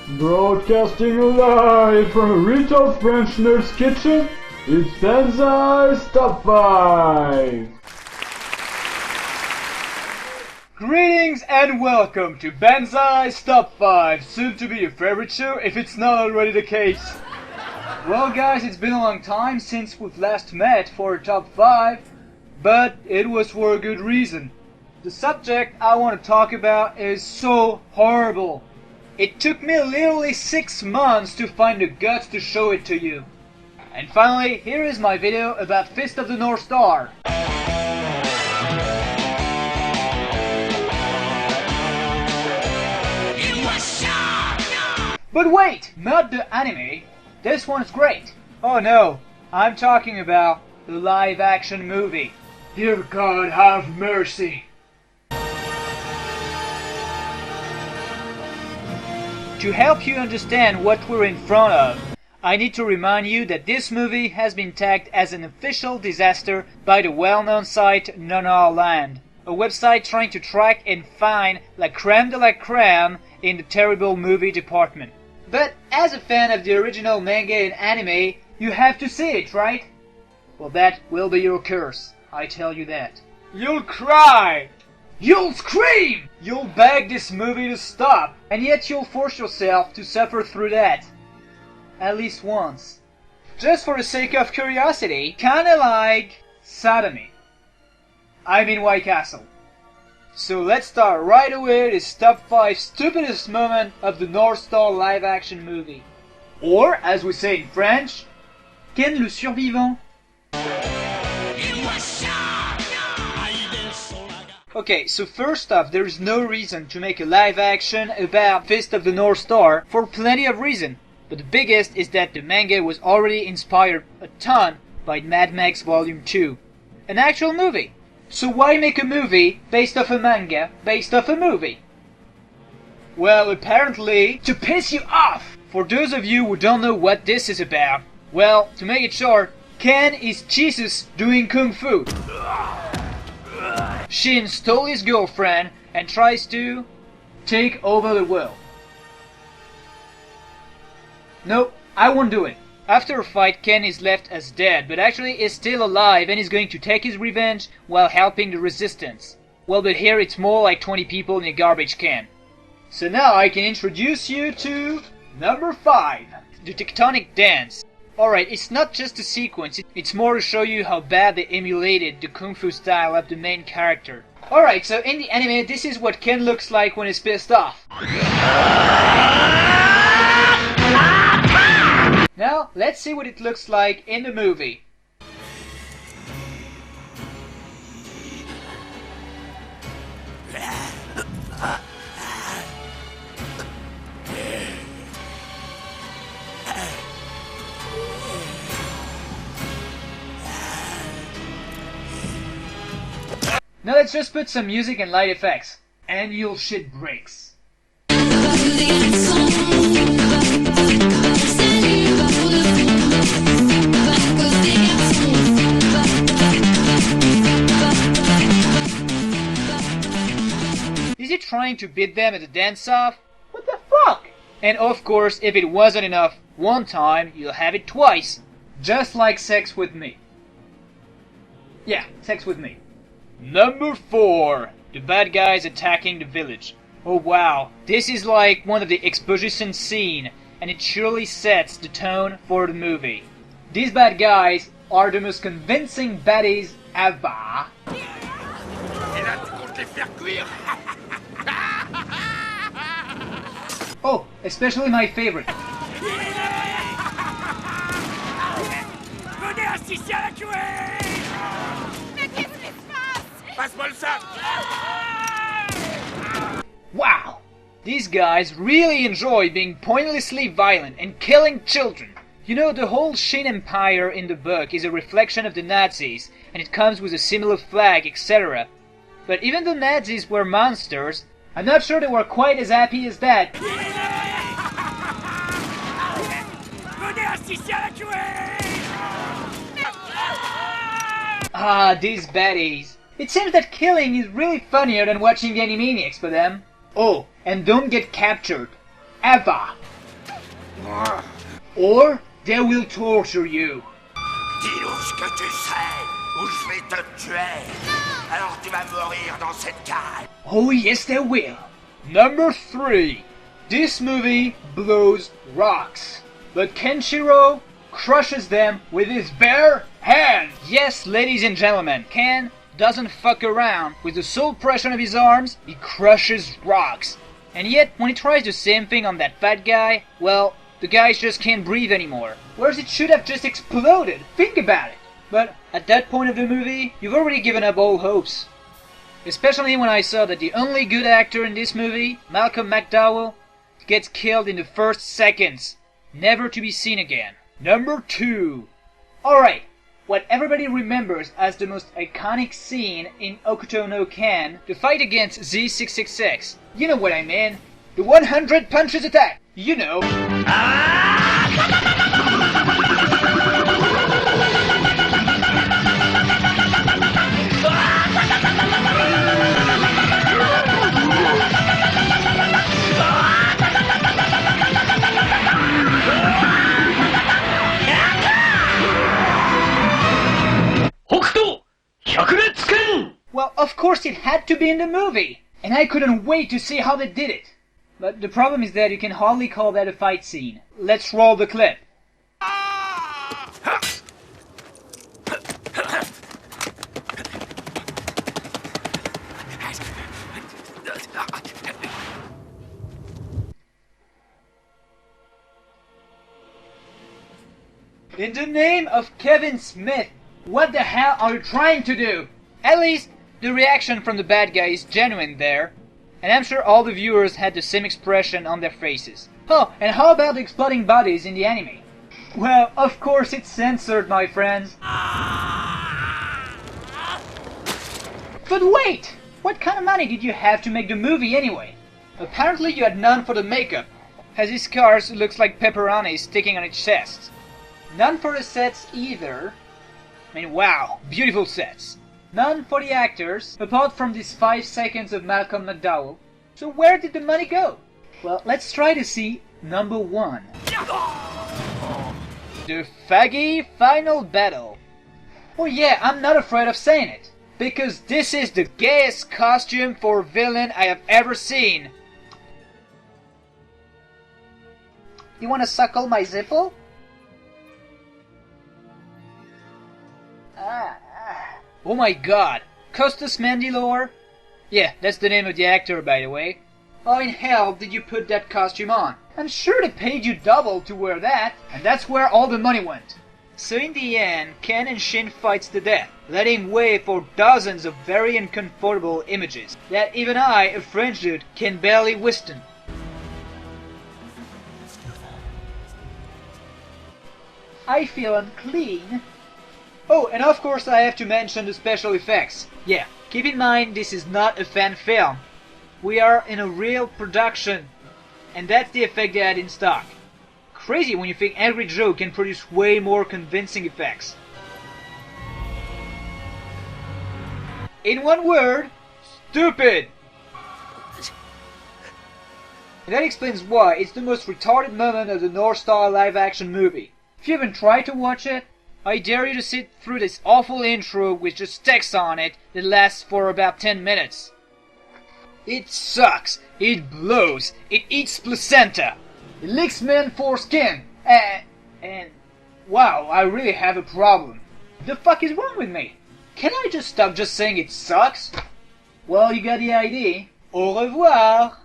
Broadcasting live from a retail French nerd's kitchen, it's Banzai's Top 5! Greetings and welcome to Banzai's Top 5, soon to be your favorite show if it's not already the case. Well guys, it's been a long time since we've last met for a Top 5, but it was for a good reason. The subject I want to talk about is so horrible. It took me literally 6 months to find the guts to show it to you. And finally, here is my video about Fist of the North Star. But wait, not the anime. This one's great. Oh no, I'm talking about the live action movie. Dear God, have mercy. To help you understand what we're in front of, I need to remind you that this movie has been tagged as an official disaster by the well-known site Nanarland, a website trying to track and find la crème de la crème in the terrible movie department. But as a fan of the original manga and anime, you have to see it, right? Well, that will be your curse, I tell you that. You'll cry! You'll scream! You'll beg this movie to stop, and yet you'll force yourself to suffer through that. At least once. Just for the sake of curiosity, kinda like sodomy. I mean White Castle. So let's start right away this top 5 stupidest moment of the North Star live action movie. Or, as we say in French, Ken le survivant. Okay, so first off, there is no reason to make a live action about Fist of the North Star for plenty of reasons. But the biggest is that the manga was already inspired a ton by Mad Max Volume 2, an actual movie. So why make a movie based off a manga based off a movie? Well, apparently to piss you off! For those of you who don't know what this is about, well, to make it short, Ken is Jesus doing kung fu. Shin stole his girlfriend and tries to take over the world. Nope, I won't do it. After a fight, Ken is left as dead, but actually is still alive and is going to take his revenge while helping the resistance. Well, but here it's more like 20 people in a garbage can. So now I can introduce you to number 5, the Tectonic Dance. Alright, it's not just a sequence, it's more to show you how bad they emulated the kung fu style of the main character. Alright, so in the anime, this is what Ken looks like when he's pissed off. Now, let's see what it looks like in the movie. Now let's just put some music and light effects. And your shit breaks. Is he trying to beat them at the dance-off? What the fuck? And of course, if it wasn't enough one time, you'll have it twice. Just like sex with me. Yeah, sex with me. Number 4. The bad guys attacking the village. Oh wow, this is like one of the exposition scene, and it surely sets the tone for the movie. These bad guys are the most convincing baddies ever. Oh, especially my favorite. Wow! These guys really enjoy being pointlessly violent and killing children. You know, the whole Shin Empire in the book is a reflection of the Nazis, and it comes with a similar flag, etc. But even though Nazis were monsters, I'm not sure they were quite as happy as that. Ah, these baddies. It seems that killing is really funnier than watching the Animaniacs for them. Oh, and don't get captured. Ever. Or they will torture you. Dis-nous ce que tu sais, ou je vais te tuer. Alors tu vas mourir dans cette cage. Oh yes, they will. Number 3. This movie blows rocks, but Kenshiro crushes them with his bare hands. Yes, ladies and gentlemen, Ken doesn't fuck around. With the sole pressure of his arms, he crushes rocks. And yet, when he tries the same thing on that fat guy, well, the guys just can't breathe anymore. Whereas it should have just exploded. Think about it. But at that point of the movie, you've already given up all hopes. Especially when I saw that the only good actor in this movie, Malcolm McDowell, gets killed in the first seconds, never to be seen again. Number 2. Alright, what everybody remembers as the most iconic scene in Hokuto no Ken, the fight against Z666. You know what I mean. The 100 punches attack. You know. Well, of course it had to be in the movie, and I couldn't wait to see how they did it. But the problem is that you can hardly call that a fight scene. Let's roll the clip. In the name of Kevin Smith, what the hell are you trying to do? At least, the reaction from the bad guy is genuine there, and I'm sure all the viewers had the same expression on their faces. Oh, and how about the exploding bodies in the anime? Well, of course it's censored, my friends. But wait! What kind of money did you have to make the movie anyway? Apparently you had none for the makeup, as his scars looks like pepperoni sticking on its chest. None for the sets either. I mean, wow, beautiful sets. None for the actors, apart from these 5 seconds of Malcolm McDowell. So where did the money go? Well, let's try to see number 1. The Faggy Final Battle. Oh yeah, I'm not afraid of saying it, because this is the gayest costume for a villain I have ever seen. You wanna suckle my zipple? Oh my god, Costas Mandylor? Yeah, that's the name of the actor, by the way. How in hell did you put that costume on? I'm sure they paid you double to wear that, and that's where all the money went. So in the end, Ken and Shin fights to death, letting way for dozens of very uncomfortable images that even I, a French dude, can barely withstand. I feel unclean. Oh, and of course I have to mention the special effects. Yeah, keep in mind this is not a fan film. We are in a real production, and that's the effect they had in stock. Crazy when you think Angry Joe can produce way more convincing effects. In one word, stupid! And that explains why it's the most retarded moment of the North Star live-action movie. If you haven't tried to watch it, I dare you to sit through this awful intro with just text on it that lasts for about 10 minutes. It sucks, it blows, it eats placenta, it licks men foreskin, and wow, I really have a problem. The fuck is wrong with me? Can I just stop just saying it sucks? Well, you got the idea. Au revoir!